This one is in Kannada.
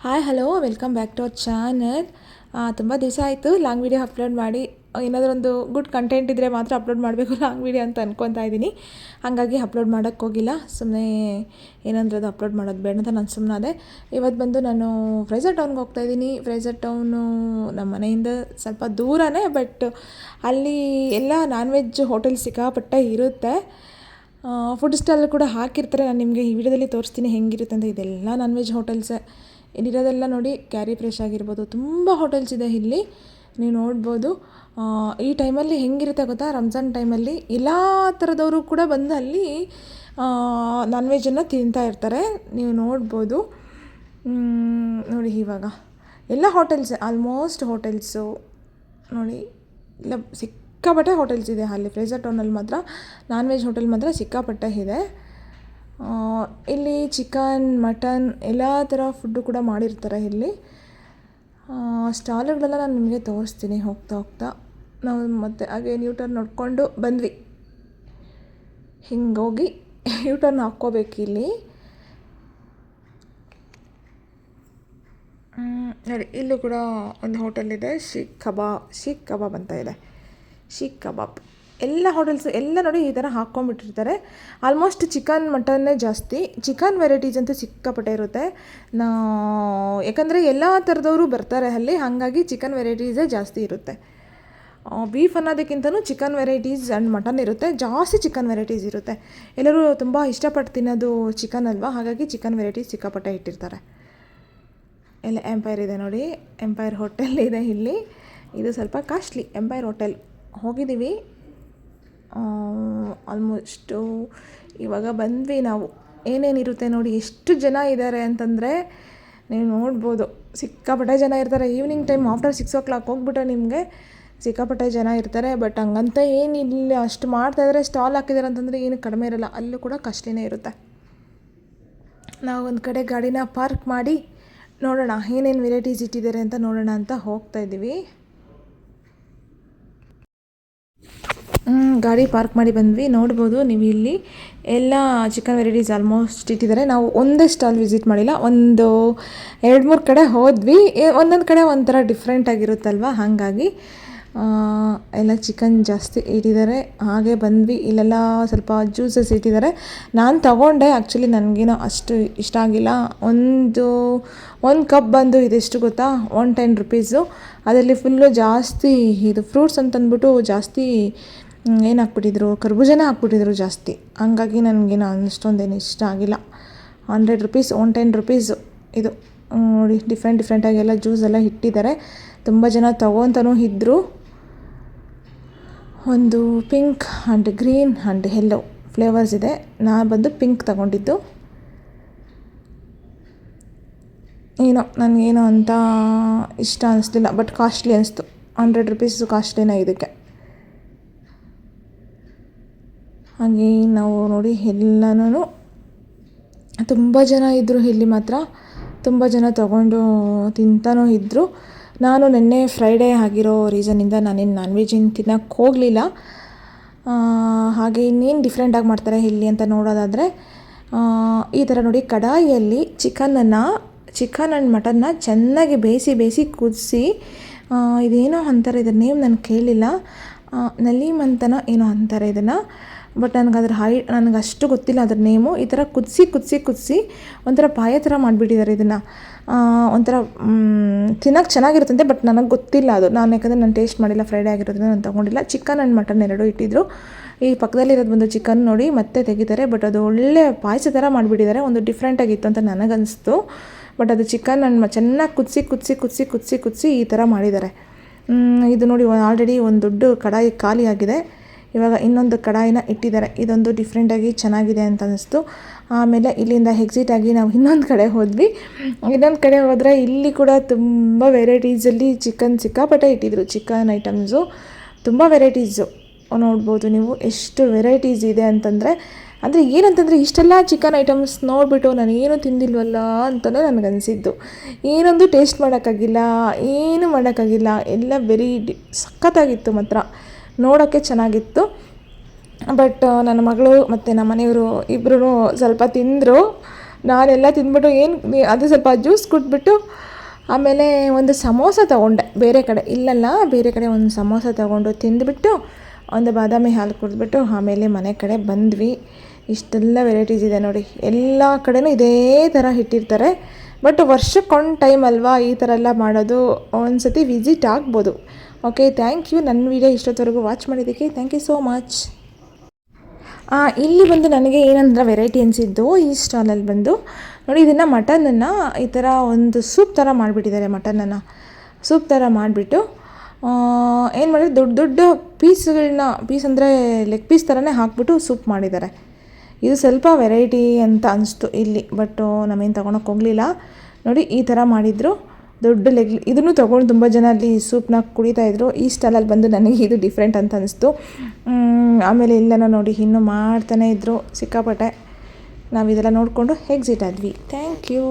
Hi hello welcome back to our channel. ತುಂಬ ದಿವಸ ಆಯಿತು ಲಾಂಗ್ ವೀಡಿಯೋ ಅಪ್ಲೋಡ್ ಮಾಡಿ. ಏನಾದರೂ ಒಂದು ಗುಡ್ ಕಂಟೆಂಟ್ ಇದ್ದರೆ ಮಾತ್ರ ಅಪ್ಲೋಡ್ ಮಾಡಬೇಕು ಲಾಂಗ್ ವೀಡಿಯೋ ಅಂತ ಅಂದ್ಕೊತಾ ಇದ್ದೀನಿ. ಹಾಗಾಗಿ ಅಪ್ಲೋಡ್ ಮಾಡೋಕ್ಕೋಗಿಲ್ಲ. ಸುಮ್ಮನೆ ಏನಂದ್ರೆ ಅದು ಅಪ್ಲೋಡ್ ಮಾಡೋದು ಬೇಡ ಅಂತ ನಾನು ಸುಮ್ಮನಾದೆ. ಇವತ್ತು ಬಂದು ನಾನು ಫ್ರೇಜರ್ ಟೌನ್ಗೆ ಹೋಗ್ತಾಯಿದ್ದೀನಿ. ಫ್ರೇಜರ್ ಟೌನು ನಮ್ಮ ಮನೆಯಿಂದ ಸ್ವಲ್ಪ ದೂರನೇ, ಬಟ್ ಅಲ್ಲಿ ಎಲ್ಲ ನಾನ್ ವೆಜ್ ಹೋಟೆಲ್ ಸಿಕ್ಕಾಪಟ್ಟೆ ಇರುತ್ತೆ. ಫುಡ್ ಸ್ಟಾಲ್ ಕೂಡ ಹಾಕಿರ್ತಾರೆ. ನಾನು ನಿಮಗೆ ಈ ವಿಡಿಯೋದಲ್ಲಿ ತೋರಿಸ್ತೀನಿ ಹೆಂಗಿರುತ್ತೆ ಅಂತ. ಇದೆಲ್ಲ ನಾನ್ ವೆಜ್ ಹೋಟೆಲ್ಸೇ. ಇಲ್ಲಿರೋದೆಲ್ಲ ನೋಡಿ, ಕ್ಯಾರಿ ಫ್ರೆಶ್ ಆಗಿರ್ಬೋದು, ತುಂಬ ಹೋಟೆಲ್ಸ್ ಇದೆ ಇಲ್ಲಿ, ನೀವು ನೋಡ್ಬೋದು. ಈ ಟೈಮಲ್ಲಿ ಹೆಂಗಿರುತ್ತೆ ಗೊತ್ತಾ, ರಂಜಾನ್ ಟೈಮಲ್ಲಿ ಎಲ್ಲ ಥರದವರು ಕೂಡ ಬಂದು ಅಲ್ಲಿ ನಾನ್ ವೆಜ್ಜನ್ನು ತಿಂತಾ ಇರ್ತಾರೆ. ನೀವು ನೋಡ್ಬೋದು. ನೋಡಿ ಇವಾಗ ಎಲ್ಲ ಹೋಟೆಲ್ಸ್, ಆಲ್ಮೋಸ್ಟ್ ಹೋಟೆಲ್ಸು ನೋಡಿ, ಇಲ್ಲ ಸಿಕ್ಕಾಪಟ್ಟೆ ಹೋಟೆಲ್ಸ್ ಇದೆ ಅಲ್ಲಿ ಫ್ರೇಜರ್ ಟೌನಲ್ಲಿ. ಮಾತ್ರ ನಾನ್ ವೆಜ್ ಹೋಟೆಲ್ ಮಾತ್ರ ಸಿಕ್ಕಾಪಟ್ಟೆ ಇದೆ. ಇಲ್ಲಿ ಚಿಕನ್, ಮಟನ್ ಎಲ್ಲ ಥರ ಫುಡ್ಡು ಕೂಡ ಮಾಡಿರ್ತಾರೆ ಇಲ್ಲಿ. ಸ್ಟಾಲ್ಗಳೆಲ್ಲ ನಾನು ನಿಮಗೆ ತೋರಿಸ್ತೀನಿ ಹೋಗ್ತಾ. ನಾವು ಮತ್ತೆ ಹಾಗೆ ನ್ಯೂಟರ್ನ್ ನೋಡಿಕೊಂಡು ಬಂದ್ವಿ. ಹಿಂಗೋಗಿ ನ್ಯೂಟರ್ನ್ ಹಾಕ್ಕೋಬೇಕು ಇಲ್ಲಿ. ನೋಡಿ, ಇಲ್ಲೂ ಕೂಡ ಒಂದು ಹೋಟೆಲ್ ಇದೆ, ಶೀಖ್ ಕಬಾಬ್ ಅಂತ ಇದೆ. ಶೀಖ್ ಕಬಾಬ್ ಎಲ್ಲ ಹೋಟೆಲ್ಸು ಎಲ್ಲ ನೋಡಿ ಈ ಥರ ಹಾಕ್ಕೊಂಡ್ಬಿಟ್ಟಿರ್ತಾರೆ. ಆಲ್ಮೋಸ್ಟ್ ಚಿಕನ್, ಮಟನ್ನೇ ಜಾಸ್ತಿ. ಚಿಕನ್ ವೆರೈಟೀಸ್ ಅಂತೂ ಸಿಕ್ಕಾಪಟ್ಟೆ ಇರುತ್ತೆ. ಯಾಕಂದರೆ ಎಲ್ಲ ಥರದವರು ಬರ್ತಾರೆ ಅಲ್ಲಿ, ಹಾಗಾಗಿ ಚಿಕನ್ ವೆರೈಟೀಸೇ ಜಾಸ್ತಿ ಇರುತ್ತೆ. ಬೀಫ್ ಅನ್ನೋದಕ್ಕಿಂತಲೂ ಚಿಕನ್ ವೆರೈಟೀಸ್ ಆ್ಯಂಡ್ ಮಟನ್ ಇರುತ್ತೆ, ಜಾಸ್ತಿ ಚಿಕನ್ ವೆರೈಟೀಸ್ ಇರುತ್ತೆ. ಎಲ್ಲರೂ ತುಂಬ ಇಷ್ಟಪಟ್ಟು ತಿನ್ನೋದು ಚಿಕನ್ ಅಲ್ವಾ, ಹಾಗಾಗಿ ಚಿಕನ್ ವೆರೈಟೀಸ್ ಸಿಕ್ಕಾಪಟ್ಟೆ ಇಟ್ಟಿರ್ತಾರೆ. ಎಲ್ಲ ಎಂಪೈರ್ ಇದೆ ನೋಡಿ, ಎಂಪೈರ್ ಹೋಟೆಲ್ ಇದೆ ಇಲ್ಲಿ. ಇದು ಸ್ವಲ್ಪ ಕಾಸ್ಟ್ಲಿ ಎಂಪೈರ್ ಹೋಟೆಲ್. ಹೋಗಿದ್ದೀವಿ ಆಲ್ಮೋಸ್ಟು. ಇವಾಗ ಬಂದ್ವಿ ನಾವು. ಏನೇನಿರುತ್ತೆ ನೋಡಿ, ಎಷ್ಟು ಜನ ಇದ್ದಾರೆ ಅಂತಂದರೆ ನೀವು ನೋಡ್ಬೋದು. ಸಿಕ್ಕಾಪಟ್ಟೆ ಜನ ಇರ್ತಾರೆ. ಈವ್ನಿಂಗ್ ಟೈಮ್ ಆಫ್ಟರ್ 6 o'clock ಹೋಗ್ಬಿಟ್ರೆ ನಿಮಗೆ ಸಿಕ್ಕಾಪಟ್ಟೆ ಜನ ಇರ್ತಾರೆ. ಬಟ್ ಹಂಗಂತ ಏನಿಲ್ಲ, ಅಷ್ಟು ಮಾಡ್ತಾಯಿದ್ದಾರೆ. ಸ್ಟಾಲ್ ಹಾಕಿದ್ದಾರೆ ಅಂತಂದರೆ ಏನು ಕಡಿಮೆ ಇರೋಲ್ಲ, ಅಲ್ಲೂ ಕೂಡ ಕಾಸ್ಟ್ಲಿನೇ ಇರುತ್ತೆ. ನಾವು ಒಂದು ಕಡೆ ಗಾಡಿನ ಪಾರ್ಕ್ ಮಾಡಿ ನೋಡೋಣ ಏನೇನು ವೆರೈಟೀಸ್ ಇಟ್ಟಿದ್ದಾರೆ ಅಂತ ನೋಡೋಣ ಅಂತ ಹೋಗ್ತಾಯಿದ್ದೀವಿ. ಗಾಡಿ ಪಾರ್ಕ್ ಮಾಡಿ ಬಂದ್ವಿ. ನೋಡ್ಬೋದು ನೀವು ಇಲ್ಲಿ ಎಲ್ಲ ಚಿಕನ್ ವೆರೈಟೀಸ್ ಆಲ್ಮೋಸ್ಟ್ ಇಟ್ಟಿದ್ದಾರೆ. ನಾವು ಒಂದೇ ಸ್ಟಾಲ್ ವಿಸಿಟ್ ಮಾಡಿಲ್ಲ, ಒಂದು 2-3 ಕಡೆ ಹೋದ್ವಿ. ಒಂದೊಂದು ಕಡೆ ಒಂಥರ ಡಿಫ್ರೆಂಟ್ ಆಗಿರುತ್ತಲ್ವ, ಹಾಗಾಗಿ ಎಲ್ಲ ಚಿಕನ್ ಜಾಸ್ತಿ ಇಟ್ಟಿದ್ದಾರೆ. ಹಾಗೆ ಬಂದ್ವಿ. ಇಲ್ಲೆಲ್ಲ ಸ್ವಲ್ಪ ಜ್ಯೂಸಸ್ ಇಟ್ಟಿದ್ದಾರೆ. ನಾನು ತಗೊಂಡೆ, ಆ್ಯಕ್ಚುಲಿ ನನಗೇನೋ ಅಷ್ಟು ಇಷ್ಟ ಆಗಿಲ್ಲ. ಒಂದು ಕಪ್ ಬಂದು ಇದೆಷ್ಟು ಗೊತ್ತಾ, 110 rupees. ಅದರಲ್ಲಿ ಫುಲ್ಲು ಜಾಸ್ತಿ ಇದು ಫ್ರೂಟ್ಸ್ ಅಂತಂದ್ಬಿಟ್ಟು ಜಾಸ್ತಿ ಏನು ಹಾಕ್ಬಿಟ್ಟಿದ್ರು, ಕರ್ಬೂಜನೇ ಹಾಕ್ಬಿಟ್ಟಿದ್ರು ಜಾಸ್ತಿ. ಹಂಗಾಗಿ ನನಗೇನು ಅಷ್ಟೊಂದೇನು ಇಷ್ಟ ಆಗಿಲ್ಲ. 100 rupees, 110 rupees ಇದು ನೋಡಿ. ಡಿಫ್ರೆಂಟಾಗಿ ಎಲ್ಲ ಜ್ಯೂಸ್ ಎಲ್ಲ ಇಟ್ಟಿದ್ದಾರೆ. ತುಂಬ ಜನ ತೊಗೊತನೂ ಇದ್ದರು. ಒಂದು pink and green and yellow flavours ಇದೆ. ನಾನು ಬಂದು ಪಿಂಕ್ ತಗೊಂಡಿದ್ದು. ಏನೋ ನನಗೇನೋ ಅಂತ ಇಷ್ಟ ಅನ್ನಿಸ್ಲಿಲ್ಲ, ಬಟ್ ಕಾಸ್ಟ್ಲಿ ಅನಿಸ್ತು. 100 rupees ಕಾಸ್ಟ್ಲಿನ ಇದಕ್ಕೆ. ಹಾಗೆ ನಾವು ನೋಡಿ ಎಲ್ಲನೂ ತುಂಬ ಜನ ಇದ್ದರು ಇಲ್ಲಿ ಮಾತ್ರ. ತುಂಬ ಜನ ತೊಗೊಂಡು ತಿಂತಾನೂ ಇದ್ದರು. ನಾನು ನಿನ್ನೆ ಫ್ರೈಡೇ ಆಗಿರೋ ರೀಸನ್ನಿಂದ ನಾನೇನು ನಾನ್ ವೆಜ್ ತಿನ್ನೋಕ್ಕೆ ಹೋಗಲಿಲ್ಲ. ಹಾಗೆ ಇನ್ನೇನು ಡಿಫ್ರೆಂಟಾಗಿ ಮಾಡ್ತಾರೆ ಇಲ್ಲಿ ಅಂತ ನೋಡೋದಾದರೆ, ಈ ಥರ ನೋಡಿ, ಕಡಾಯಿಯಲ್ಲಿ ಚಿಕನ್ ಆ್ಯಂಡ್ ಮಟನ್ನ ಚೆನ್ನಾಗಿ ಬೇಯಿಸಿ ಕುದಿಸಿ, ಇದೇನೋ ಅಂತಾರೆ, ಇದರ ನೇಮ್ ನಾನು ಕೇಳಿಲ್ಲ, ನಲೀಮ್ ಅಂತನೋ ಏನೋ ಅಂತಾರೆ ಇದನ್ನು. ಬಟ್ ನನಗೆ ಅಷ್ಟು ಗೊತ್ತಿಲ್ಲ ಅದ್ರ ನೇಮು. ಈ ಥರ ಕುದಿಸಿ ಒಂಥರ ಪಾಯ ಥರ ಮಾಡಿಬಿಟ್ಟಿದ್ದಾರೆ ಇದನ್ನು. ಒಂಥರ ತಿನ್ನೋಕ್ಕೆ ಚೆನ್ನಾಗಿರುತ್ತಂತೆ, ಬಟ್ ನನಗೆ ಗೊತ್ತಿಲ್ಲ ಅದು. ಯಾಕಂದರೆ ನಾನು ಟೇಸ್ಟ್ ಮಾಡಿಲ್ಲ, ಫ್ರೈಡೇ ಆಗಿರೋದ್ರಿಂದ ನಾನು ತೊಗೊಂಡಿಲ್ಲ. ಚಿಕನ್ ಆ್ಯಂಡ್ ಮಟನ್ ಎರಡೂ ಇಟ್ಟಿದ್ರು. ಈ ಪಕ್ಕದಲ್ಲಿರೋದು ಒಂದು ಚಿಕನ್ ನೋಡಿ ಮತ್ತೆ ತೆಗಿತಾರೆ, ಬಟ್ ಅದು ಒಳ್ಳೆ ಪಾಯಸ ಥರ ಮಾಡಿಬಿಟ್ಟಿದ್ದಾರೆ. ಒಂದು ಡಿಫ್ರೆಂಟಾಗಿತ್ತು ಅಂತ ನನಗನ್ನಿಸ್ತು. ಬಟ್ ಅದು ಚಿಕನ್ ಆ್ಯಂಡ್ ಚೆನ್ನಾಗಿ ಕುದಿಸಿ ಈ ಥರ ಮಾಡಿದ್ದಾರೆ. ಇದು ನೋಡಿ, ಆಲ್ರೆಡಿ ಒಂದು ದೊಡ್ಡ ಕಡಾಯಿ ಖಾಲಿ ಆಗಿದೆ. ಇವಾಗ ಇನ್ನೊಂದು ಕಡಾಯಿನ ಇಟ್ಟಿದ್ದಾರೆ. ಇದೊಂದು ಡಿಫ್ರೆಂಟಾಗಿ ಚೆನ್ನಾಗಿದೆ ಅಂತ ಅನ್ನಿಸ್ತು. ಆಮೇಲೆ ಇಲ್ಲಿಂದ ಎಕ್ಸಿಟ್ ಆಗಿ ನಾವು ಇನ್ನೊಂದು ಕಡೆ ಹೋದ್ವಿ. ಇನ್ನೊಂದು ಕಡೆ ಹೋದರೆ ಇಲ್ಲಿ ಕೂಡ ತುಂಬ ವೆರೈಟೀಸಲ್ಲಿ ಚಿಕನ್ ಸಿಕ್ಕಾಪಟ್ಟೆ ಇಟ್ಟಿದ್ರು. ಚಿಕನ್ ಐಟಮ್ಸು ತುಂಬ ವೆರೈಟೀಸು ನೋಡ್ಬೋದು ನೀವು, ಎಷ್ಟು ವೆರೈಟೀಸ್ ಇದೆ ಅಂತಂದರೆ. ಅಂದರೆ ಏನಂತಂದರೆ, ಇಷ್ಟೆಲ್ಲ ಚಿಕನ್ ಐಟಮ್ಸ್ ನೋಡಿಬಿಟ್ಟು ನಾನೇನು ತಿಂದಿಲ್ವಲ್ಲ ಅಂತಲೂ ನನಗನ್ನಿಸಿದ್ದು. ಏನೊಂದು ಟೇಸ್ಟ್ ಮಾಡೋಕ್ಕಾಗಿಲ್ಲ, ಏನು ಮಾಡೋಕ್ಕಾಗಿಲ್ಲ. ಎಲ್ಲ ಸಖತ್ತಾಗಿತ್ತು ಮಾತ್ರ, ನೋಡೋಕ್ಕೆ ಚೆನ್ನಾಗಿತ್ತು. ಬಟ್ ನನ್ನ ಮಗಳು ಮತ್ತು ನಮ್ಮ ಮನೆಯವರು ಇಬ್ಬರೂ ಸ್ವಲ್ಪ ತಿಂದರು. ನಾನೆಲ್ಲ ತಿಂದ್ಬಿಟ್ಟು ಅದು ಸ್ವಲ್ಪ ಜ್ಯೂಸ್ ಕುಡಿದ್ಬಿಟ್ಟು ಆಮೇಲೆ ಒಂದು ಸಮೋಸ ತೊಗೊಂಡೆ ಬೇರೆ ಕಡೆ, ಇಲ್ಲಲ್ಲ ಬೇರೆ ಕಡೆ ಒಂದು ಸಮೋಸ ತೊಗೊಂಡು ತಿಂದುಬಿಟ್ಟು ಒಂದು ಬಾದಾಮಿ ಹಾಲು ಕುಡಿದ್ಬಿಟ್ಟು ಆಮೇಲೆ ಮನೆ ಕಡೆ ಬಂದ್ವಿ. ಇಷ್ಟೆಲ್ಲ ವೆರೈಟೀಸ್ ಇದೆ ನೋಡಿ, ಎಲ್ಲ ಕಡೆನೂ ಇದೇ ಥರ ಇಟ್ಟಿರ್ತಾರೆ. ಬಟ್ ವರ್ಷಕ್ಕೊಂದು ಟೈಮ್ ಅಲ್ವಾ ಈ ಥರ ಎಲ್ಲ ಮಾಡೋದು, ಒಂದು ಸತಿ ವಿಸಿಟ್ ಆಗ್ಬೋದು. ಓಕೆ, ಥ್ಯಾಂಕ್ ಯು ನನ್ನ ವೀಡಿಯೋ ಇಷ್ಟೊತ್ತವರೆಗೂ ವಾಚ್ ಮಾಡಿದ್ದಕ್ಕೆ ಥ್ಯಾಂಕ್ ಯು ಸೋ ಮಚ್. ಇಲ್ಲಿ ಬಂದು ನನಗೆ ಏನಂದ್ರೆ ವೆರೈಟಿ ಅನಿಸಿದ್ದು ಈ ಸ್ಟಾಲಲ್ಲಿ ಬಂದು ನೋಡಿ, ಇದನ್ನು ಮಟನನ್ನು ಈ ಥರ ಒಂದು ಸೂಪ್ ಥರ ಮಾಡಿಬಿಟ್ಟಿದ್ದಾರೆ. ಮಟನನ್ನು ಸೂಪ್ ಥರ ಮಾಡಿಬಿಟ್ಟು ಏನು ಮಾಡಿದ್ರು, ದೊಡ್ಡ ದೊಡ್ಡ ಪೀಸ್ ಅಂದರೆ ಲೆಗ್ ಪೀಸ್ ಥರನೇ ಹಾಕ್ಬಿಟ್ಟು ಸೂಪ್ ಮಾಡಿದ್ದಾರೆ. ಇದು ಸ್ವಲ್ಪ ವೆರೈಟಿ ಅಂತ ಅನಿಸ್ತು ಇಲ್ಲಿ, ಬಟ್ ನಮ್ಮೇನು ತೊಗೊಳಕ್ಕೆ ಹೋಗಲಿಲ್ಲ. ನೋಡಿ ಈ ಥರ ಮಾಡಿದರು, ದೊಡ್ಡ ಇದನ್ನು ತೊಗೊಂಡು ತುಂಬ ಜನ ಅಲ್ಲಿ ಸೂಪ್ನ ಕುಡಿತಾಯಿದ್ರು. ಈ ಸ್ಟೈಲಲ್ಲಿ ಬಂದು ನನಗೆ ಇದು ಡಿಫ್ರೆಂಟ್ ಅಂತ ಅನಿಸ್ತು. ಆಮೇಲೆ ಇಲ್ಲನ ನೋಡಿ ಇನ್ನೂ ಮಾಡ್ತಾನೇ ಇದ್ದರು ಸಿಕ್ಕಾಪಟ್ಟೆ. ನಾವು ಇದೆಲ್ಲ ನೋಡಿಕೊಂಡು ಎಕ್ಸಿಟ್ ಆದ್ವಿ. Thank you.